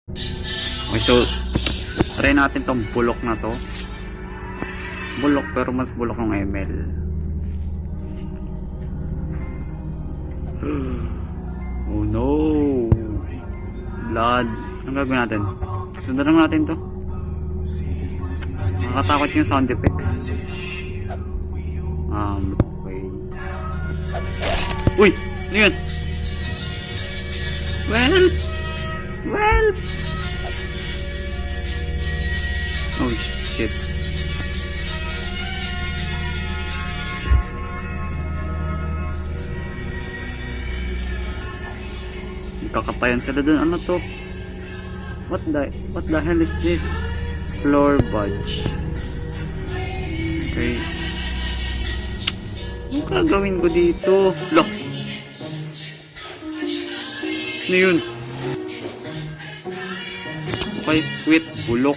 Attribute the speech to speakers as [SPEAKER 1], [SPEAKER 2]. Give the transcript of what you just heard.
[SPEAKER 1] Okay, so try natin tong bulok na to. Bulok pero mas bulok ng ML. Oh no, blood. Anong gagawin natin? Sundan lang natin to. Nakakatakot yung sound effects. Okay. Uy! Ano yun? Well! Oh shit. Kakapayan sila dun. Ano to? What the hell is this? Floor budge. Okay. Anong gagawin ko dito? Lock. Ano yun? Okay, quit. Bulok.